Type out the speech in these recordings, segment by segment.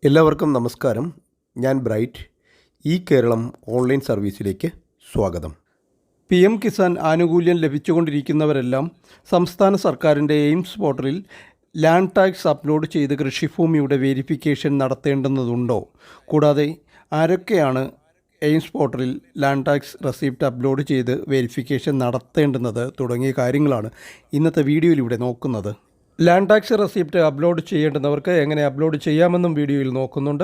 എല്ലാവർക്കും നമസ്കാരം. ഞാൻ ബ്രൈറ്റ്. ഈ കേരളം ഓൺലൈൻ സർവീസിലേക്ക് സ്വാഗതം. PM കിസാൻ ആനുകൂല്യം ലഭിച്ചുകൊണ്ടിരിക്കുന്നവരെല്ലാം സംസ്ഥാന സർക്കാരിൻ്റെ എയിംസ് പോർട്ടലിൽ ലാൻഡ് ടാക്സ് അപ്ലോഡ് ചെയ്ത് കൃഷിഭൂമിയുടെ വെരിഫിക്കേഷൻ നടത്തേണ്ടുന്നതുണ്ടോ? കൂടാതെ ആരൊക്കെയാണ് എയിംസ് പോർട്ടലിൽ ലാൻഡ് ടാക്സ് റെസിപ്റ്റ് അപ്ലോഡ് ചെയ്ത് വെരിഫിക്കേഷൻ നടത്തേണ്ടുന്നത് തുടങ്ങിയ കാര്യങ്ങളാണ് ഇന്നത്തെ വീഡിയോയിലൂടെ നോക്കുന്നത്. ലാൻഡ് ടാക്സ് റെസിപ്റ്റ് അപ്ലോഡ് ചെയ്യേണ്ടുന്നവർക്ക് എങ്ങനെ അപ്ലോഡ് ചെയ്യാമെന്നും വീഡിയോയിൽ നോക്കുന്നുണ്ട്.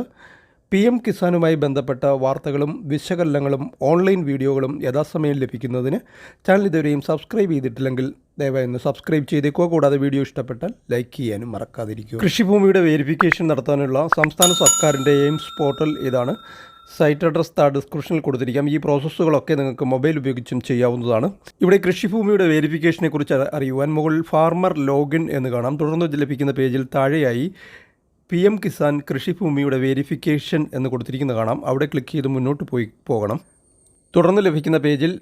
PM കിസാനുമായി ബന്ധപ്പെട്ട വാർത്തകളും വിശകലനങ്ങളും ഓൺലൈൻ വീഡിയോകളും യഥാസമയം ലഭിക്കുന്നതിന് ചാനൽ ഇതുവരെയും സബ്സ്ക്രൈബ് ചെയ്തിട്ടില്ലെങ്കിൽ ദയവായി ഒന്ന് സബ്സ്ക്രൈബ് ചെയ്തേക്കുക. കൂടാതെ വീഡിയോ ഇഷ്ടപ്പെട്ടാൽ ലൈക്ക് ചെയ്യാനും മറക്കാതിരിക്കുക. കൃഷിഭൂമിയുടെ വെരിഫിക്കേഷൻ നടത്താനുള്ള സംസ്ഥാന സർക്കാരിൻ്റെ എയിംസ് പോർട്ടൽ ഇതാണ്. സൈറ്റ് അഡ്രസ് ഡിസ്ക്രിപ്ഷനിൽ കൊടുത്തിരിക്കാം. ഈ പ്രോസസ്സുകളൊക്കെ നിങ്ങൾക്ക് മൊബൈൽ ഉപയോഗിച്ചും ചെയ്യാവുന്നതാണ്. ഇവിടെ കൃഷിഭൂമിയുടെ വെരിഫിക്കേഷനെ കുറിച്ച് അറിയുവാൻ മുകളിൽ ഫാർമർ ലോഗിൻ എന്ന് കാണാം. തുടർന്ന് ലഭിക്കുന്ന പേജിൽ താഴെയായി PM കിസാൻ കൃഷിഭൂമിയുടെ വെരിഫിക്കേഷൻ എന്ന് കൊടുത്തിരിക്കുന്നത് കാണാം. അവിടെ ക്ലിക്ക് ചെയ്ത് മുന്നോട്ട് പോകണം. തുടർന്ന് ലഭിക്കുന്ന പേജിൽ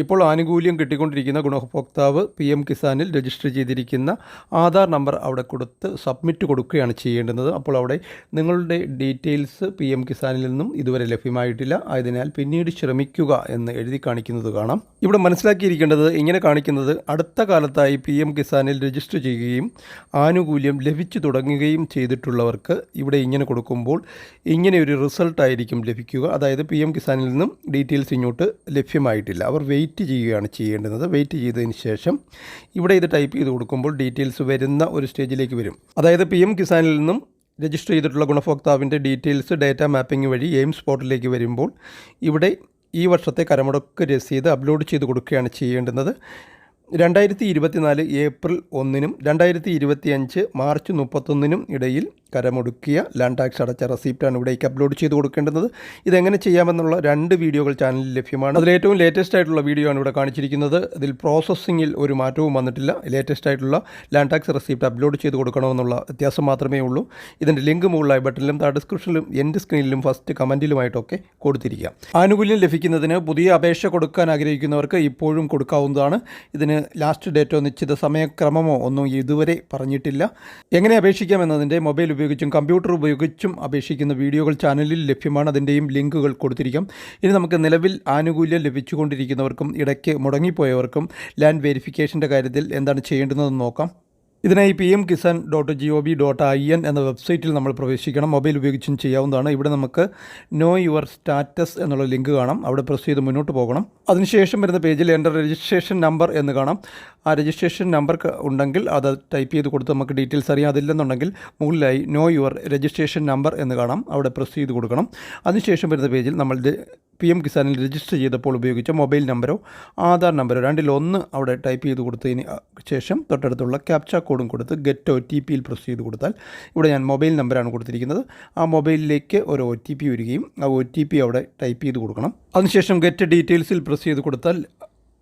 ഇപ്പോൾ ആനുകൂല്യം കിട്ടിക്കൊണ്ടിരിക്കുന്ന ഗുണഭോക്താവ് PM കിസാനിൽ രജിസ്റ്റർ ചെയ്തിരിക്കുന്ന ആധാർ നമ്പർ അവിടെ കൊടുത്ത് സബ്മിറ്റ് കൊടുക്കുകയാണ് ചെയ്യേണ്ടുന്നത്. അപ്പോൾ അവിടെ നിങ്ങളുടെ ഡീറ്റെയിൽസ് PM കിസാനിൽ നിന്നും ഇതുവരെ ലഭ്യമായിട്ടില്ല, ആയതിനാൽ പിന്നീട് ശ്രമിക്കുക എന്ന് എഴുതി കാണിക്കുന്നത് കാണാം. ഇവിടെ മനസ്സിലാക്കിയിരിക്കേണ്ടത്, ഇങ്ങനെ കാണിക്കുന്നത് അടുത്ത കാലത്തായി PM കിസാനിൽ രജിസ്റ്റർ ചെയ്യുകയും ആനുകൂല്യം ലഭിച്ചു തുടങ്ങുകയും ചെയ്തിട്ടുള്ളവർക്ക് ഇവിടെ ഇങ്ങനെ കൊടുക്കുമ്പോൾ ഇങ്ങനെ ഒരു റിസൾട്ടായിരിക്കും ലഭിക്കുക. അതായത് PM കിസാനിൽ നിന്നും ഡീറ്റെയിൽസ് ഇങ്ങോട്ട് ലഭ്യമായിട്ടില്ല. അവർ വെയിറ്റ് ചെയ്യുകയാണ് ചെയ്യേണ്ടുന്നത്. വെയിറ്റ് ചെയ്തതിന് ശേഷം ഇവിടെ ഇത് ടൈപ്പ് ചെയ്ത് കൊടുക്കുമ്പോൾ ഡീറ്റെയിൽസ് വരുന്ന ഒരു സ്റ്റേജിലേക്ക് വരും. അതായത് PM കിസാനിൽ നിന്നും രജിസ്റ്റർ ചെയ്തിട്ടുള്ള ഗുണഭോക്താവിൻ്റെ ഡീറ്റെയിൽസ് ഡാറ്റ മാപ്പിംഗ് വഴി എയിംസ് പോർട്ടലിലേക്ക് വരുമ്പോൾ ഇവിടെ ഈ വർഷത്തെ കരമുടക്ക് രസീത് അപ്ലോഡ് ചെയ്ത് കൊടുക്കുകയാണ് ചെയ്യേണ്ടുന്നത്. 2024 ഏപ്രിൽ 1-നും 2025 മാർച്ച് 31-നും ഇടയിൽ കരമൊടുക്കിയ ലാൻഡ് ടാക്സ് അടച്ച റെസിപ്റ്റാണ് ഇവിടേക്ക് അപ്ലോഡ് ചെയ്ത് കൊടുക്കേണ്ടത്. ഇതെങ്ങനെ ചെയ്യാമെന്നുള്ള 2 വീഡിയോകൾ ചാനലിൽ ലഭ്യമാണ്. അതിലേറ്റവും ലേറ്റസ്റ്റ് ആയിട്ടുള്ള വീഡിയോ ആണ് ഇവിടെ കാണിച്ചിരിക്കുന്നത്. ഇതിൽ പ്രോസസ്സിങ്ങിൽ ഒരു മാറ്റവും വന്നിട്ടില്ല. ലേറ്റസ്റ്റ് ആയിട്ടുള്ള ലാൻഡ് ടാക്സ് റെസിപ്റ്റ് അപ്ലോഡ് ചെയ്ത് കൊടുക്കണമെന്നുള്ള വ്യത്യാസം മാത്രമേ ഉള്ളൂ. ഇതിൻ്റെ ലിങ്ക് മുകളിലായി ബട്ടണിലും ഡിസ്ക്രിപ്ഷനിലും എൻ്റെ സ്ക്രീനിലും ഫസ്റ്റ് കമൻറ്റിലുമായിട്ടൊക്കെ കൊടുത്തിരിക്കാം. ആനുകൂല്യം ലഭിക്കുന്നതിന് പുതിയ അപേക്ഷ കൊടുക്കാൻ ആഗ്രഹിക്കുന്നവർക്ക് ഇപ്പോഴും കൊടുക്കാവുന്നതാണ്. ഇതിന് ലാസ്റ്റ് ഡേറ്റോ നിശ്ചിത സമയക്രമമോ ഒന്നും ഇതുവരെ പറഞ്ഞിട്ടില്ല. എങ്ങനെ അപേക്ഷിക്കാമെന്നതിൻ്റെ മൊബൈൽ ഉപയോഗിച്ചും കമ്പ്യൂട്ടർ ഉപയോഗിച്ചും അപേക്ഷിക്കുന്ന വീഡിയോകൾ ചാനലിൽ ലഭ്യമാണ്. അതിൻ്റെയും ലിങ്കുകൾ കൊടുത്തിരിക്കാം. ഇനി നമുക്ക് നിലവിൽ ആനുകൂല്യം ലഭിച്ചുകൊണ്ടിരിക്കുന്നവർക്കും ഇടയ്ക്ക് മുടങ്ങിപ്പോയവർക്കും ലാൻഡ് വെരിഫിക്കേഷൻ്റെ കാര്യത്തിൽ എന്താണ് ചെയ്യേണ്ടതെന്ന് നോക്കാം. ഇതിനായി pmkisan.gov.in എന്ന വെബ്സൈറ്റിൽ നമ്മൾ പ്രവേശിക്കണം. മൊബൈൽ ഉപയോഗിച്ചും ചെയ്യാവുന്നതാണ്. ഇവിടെ നമുക്ക് നോ യുവർ സ്റ്റാറ്റസ് എന്നുള്ള ലിങ്ക് കാണാം. അവിടെ പ്രസ് ചെയ്ത് മുന്നോട്ട് പോകണം. അതിനുശേഷം വരുന്ന പേജിൽ എൻ്റെ രജിസ്ട്രേഷൻ നമ്പർ എന്ന് കാണാം. ആ രജിസ്ട്രേഷൻ നമ്പർ ഉണ്ടെങ്കിൽ അത് ടൈപ്പ് ചെയ്ത് കൊടുത്ത് നമുക്ക് ഡീറ്റെയിൽസ് അറിയാം. അതില്ലെന്നുണ്ടെങ്കിൽ മുകളിലായി നോ യുവർ രജിസ്ട്രേഷൻ നമ്പർ എന്ന് കാണാം. അവിടെ പ്രസ് ചെയ്ത് കൊടുക്കണം. അതിനുശേഷം വരുന്ന പേജിൽ നമ്മൾ PM കിസാനിൽ രജിസ്റ്റർ ചെയ്തപ്പോൾ ഉപയോഗിച്ച മൊബൈൽ നമ്പറോ ആധാർ നമ്പറോ രണ്ടിലൊന്ന് അവിടെ ടൈപ്പ് ചെയ്ത് കൊടുത്തതിന് ശേഷം തൊട്ടടുത്തുള്ള ക്യാപ്ച കോഡും കൊടുത്ത് ഗെറ്റ് OTPയിൽ പ്രസ് ചെയ്ത് കൊടുത്താൽ ഇവിടെ ഞാൻ മൊബൈൽ നമ്പറാണ് കൊടുത്തിരിക്കുന്നത്. ആ മൊബൈലിലേക്ക് ഒരു OTP വരികയും ആ OTP അവിടെ ടൈപ്പ് ചെയ്ത് കൊടുക്കണം. അതിനുശേഷം ഗെറ്റ് ഡീറ്റെയിൽസിൽ പ്രസ് ചെയ്ത് കൊടുത്താൽ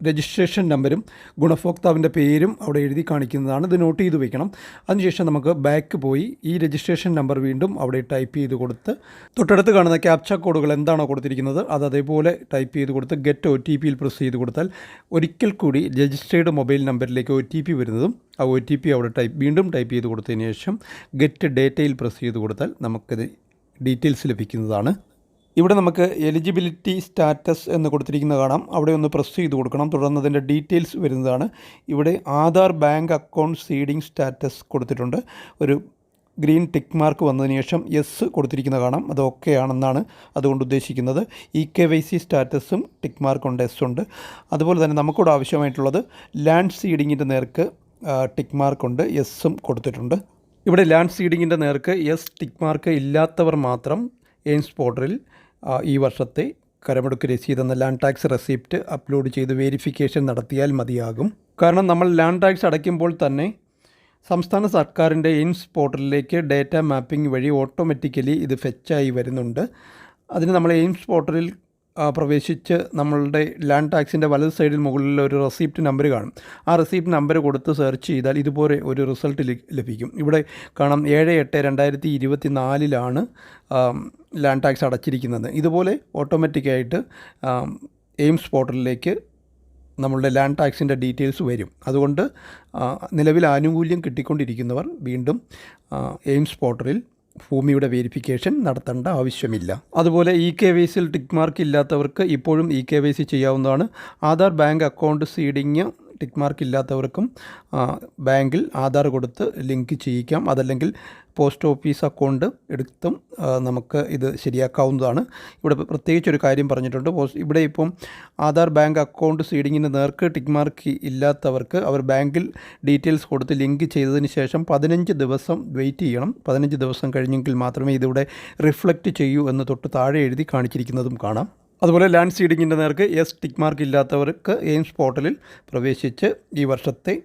രജിസ്ട്രേഷൻ നമ്പരും ഗുണഭോക്താവിൻ്റെ പേരും അവിടെ എഴുതി കാണിക്കുന്നതാണ്. ഇത് നോട്ട് ചെയ്ത് വയ്ക്കണം. അതിനുശേഷം നമുക്ക് ബാക്ക് പോയി ഈ രജിസ്ട്രേഷൻ നമ്പർ വീണ്ടും അവിടെ ടൈപ്പ് ചെയ്ത് കൊടുത്ത് തൊട്ടടുത്ത് കാണുന്ന ക്യാപ്ച കോഡുകൾ എന്താണോ കൊടുത്തിരിക്കുന്നത് അത് അതേപോലെ ടൈപ്പ് ചെയ്ത് കൊടുത്ത് ഗെറ്റ് OTPയിൽ പ്രസ് ചെയ്ത് കൊടുത്താൽ ഒരിക്കൽ കൂടി രജിസ്റ്റേർഡ് മൊബൈൽ നമ്പറിലേക്ക് OTP വരുന്നതും ആ OTP അവിടെ വീണ്ടും ടൈപ്പ് ചെയ്ത് കൊടുത്തതിന് ശേഷം ഗെറ്റ് ഡേറ്റയിൽ പ്രസ് ചെയ്ത് കൊടുത്താൽ നമുക്കത് ഡീറ്റെയിൽസ് ലഭിക്കുന്നതാണ്. ഇവിടെ നമുക്ക് എലിജിബിലിറ്റി സ്റ്റാറ്റസ് എന്ന് കൊടുത്തിരിക്കുന്നത് കാണാം. അവിടെ ഒന്ന് പ്രസ് ചെയ്ത് കൊടുക്കണം. തുടർന്ന് അതിൻ്റെ ഡീറ്റെയിൽസ് വരുന്നതാണ്. ഇവിടെ Aadhaar bank account seeding status കൊടുത്തിട്ടുണ്ട്. ഒരു ഗ്രീൻ ടിക്ക് മാർക്ക് വന്നതിന് ശേഷം യെസ് കൊടുത്തിരിക്കുന്നത് കാണാം. അത് ഓക്കെ ആണെന്നാണ് അതുകൊണ്ട് ഉദ്ദേശിക്കുന്നത്. EKYC സ്റ്റാറ്റസും ടിക്ക് മാർക്കുണ്ട്, എസ് ഉണ്ട്. അതുപോലെ തന്നെ നമുക്കിവിടെ ആവശ്യമായിട്ടുള്ളത് ലാൻഡ് സീഡിങ്ങിൻ്റെ നേർക്ക് ടിക്ക് മാർക്കുണ്ട്, എസ്സും കൊടുത്തിട്ടുണ്ട്. ഇവിടെ ലാൻഡ് സീഡിങ്ങിൻ്റെ നേർക്ക് യെസ് ടിക്ക് മാർക്ക് ഇല്ലാത്തവർ മാത്രം എയിംസ് പോർട്ടലിൽ ഈ വർഷത്തെ കരമടക്ക് രസീത് എന്ന ലാൻഡ് ടാക്സ് റെസിപ്റ്റ് അപ്ലോഡ് ചെയ്ത് വെരിഫിക്കേഷൻ നടത്തിയാൽ മതിയാകും. കാരണം നമ്മൾ ലാൻഡ് ടാക്സ് അടയ്ക്കുമ്പോൾ തന്നെ സംസ്ഥാന സർക്കാരിൻ്റെ എയിംസ് പോർട്ടലിലേക്ക് ഡാറ്റ മാപ്പിംഗ് വഴി ഓട്ടോമാറ്റിക്കലി ഇത് ഫെച്ചായി വരുന്നുണ്ട്. അതിന് നമ്മൾ എയിംസ് പോർട്ടലിൽ പ്രവേശിച്ച് നമ്മളുടെ ലാൻഡ് ടാക്സിൻ്റെ വലത് സൈഡിൽ മുകളിൽ ഒരു റെസിപ്റ്റ് നമ്പർ കാണും. ആ റെസിപ്റ്റ് നമ്പർ കൊടുത്ത് സെർച്ച് ചെയ്താൽ ഇതുപോലെ ഒരു റിസൾട്ട് ലഭിക്കും. ഇവിടെ കാണാം 7/8/2024 ലാൻഡ് ടാക്സ് അടച്ചിരിക്കുന്നത്. ഇതുപോലെ ഓട്ടോമാറ്റിക്കായിട്ട് എയിംസ് പോർട്ടലിലേക്ക് നമ്മളുടെ ലാൻഡ് ടാക്സിൻ്റെ ഡീറ്റെയിൽസ് വരും. അതുകൊണ്ട് നിലവിൽ ആനുകൂല്യം കിട്ടിക്കൊണ്ടിരിക്കുന്നവർ വീണ്ടും എയിംസ് പോർട്ടലിൽ ഭൂമിയുടെ വെരിഫിക്കേഷൻ നടത്തേണ്ട ആവശ്യമില്ല. അതുപോലെ KYCയിൽ ടിക്ക് മാർക്ക് ഇല്ലാത്തവർക്ക് ഇപ്പോഴും KYC ചെയ്യാവുന്നതാണ്. Aadhaar bank account seeding tick mark ഇല്ലാത്തവർക്കും ബാങ്കിൽ ആധാർ കൊടുത്ത് ലിങ്ക് ചെയ്യിക്കാം. അതല്ലെങ്കിൽ പോസ്റ്റ് ഓഫീസ് അക്കൗണ്ട് എടുത്തും നമുക്ക് ഇത് ശരിയാക്കാവുന്നതാണ്. ഇവിടെ പ്രത്യേകിച്ചൊരു കാര്യം പറഞ്ഞിട്ടുണ്ട്. ഇവിടെ ഇപ്പം ആധാർ ബാങ്ക് അക്കൗണ്ട് സീഡിങ്ങിന് നേർക്ക് ടിക്ക് മാർക്ക് ഇല്ലാത്തവർക്ക് അവർ ബാങ്കിൽ ഡീറ്റെയിൽസ് കൊടുത്ത് ലിങ്ക് ചെയ്തതിന് ശേഷം 15 ദിവസം വെയിറ്റ് ചെയ്യണം. 15 ദിവസം കഴിഞ്ഞെങ്കിൽ മാത്രമേ ഇതിവിടെ റിഫ്ലക്റ്റ് ചെയ്യൂ എന്ന് തൊട്ട് താഴെ എഴുതി കാണിച്ചിരിക്കുന്നതും കാണാം. അതുപോലെ ലാൻഡ് സീഡിങ്ങിൻ്റെ നേർക്ക് ടിക്ക് മാർക്ക് ഇല്ലാത്തവർക്ക് എയിംസ് പോർട്ടലിൽ പ്രവേശിച്ച് ഈ വർഷത്തെ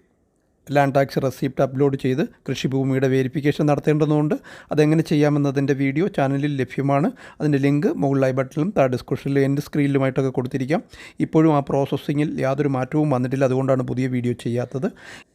ലാൻഡ് ടാക്സ് റെസിപ്റ്റ് അപ്ലോഡ് ചെയ്ത് കൃഷിഭൂമിയുടെ വെരിഫിക്കേഷൻ നടത്തേണ്ടതുണ്ട്. അതെങ്ങനെ ചെയ്യാമെന്നതിൻ്റെ വീഡിയോ ചാനലിൽ ലഭ്യമാണ്. അതിൻ്റെ ലിങ്ക് മുകളിൽ ബട്ടണിലും താഴെ ഡിസ്ക്രിപ്ഷനിലും എൻ്റെ സ്ക്രീനിലുമായിട്ടൊക്കെ കൊടുത്തിരിക്കാം. ഇപ്പോഴും ആ പ്രോസസ്സിങ്ങിൽ യാതൊരു മാറ്റവും വന്നിട്ടില്ല. അതുകൊണ്ടാണ് പുതിയ വീഡിയോ ചെയ്യാത്തത്.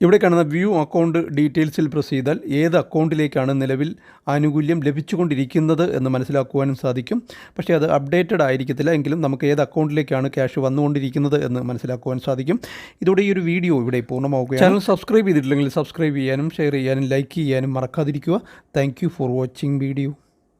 ഇവിടെ കാണുന്ന വ്യൂ അക്കൗണ്ട് ഡീറ്റെയിൽസിൽ പ്രസ് ചെയ്താൽ ഏത് അക്കൗണ്ടിലേക്കാണ് നിലവിൽ ആനുകൂല്യം ലഭിച്ചുകൊണ്ടിരിക്കുന്നത് എന്ന് മനസ്സിലാക്കുവാനും സാധിക്കും. പക്ഷേ അത് അപ്ഡേറ്റഡ് ആയിരിക്കത്തില്ല. എങ്കിലും നമുക്ക് ഏത് അക്കൗണ്ടിലേക്കാണ് ക്യാഷ് വന്നുകൊണ്ടിരിക്കുന്നത് എന്ന് മനസ്സിലാക്കുവാൻ സാധിക്കും. ഇതോടെ ഈ ഒരു വീഡിയോ ഇവിടെ പൂർണ്ണമാവുകയാണ്. ചാനൽ സബ്സ്ക്രൈബ് ചെയ്തിട്ടില്ലെങ്കിൽ സബ്സ്ക്രൈബ് ചെയ്യാനും ഷെയർ ചെയ്യാനും ലൈക്ക് ചെയ്യാനും മറക്കാതിരിക്കുക. Thank you for watching video.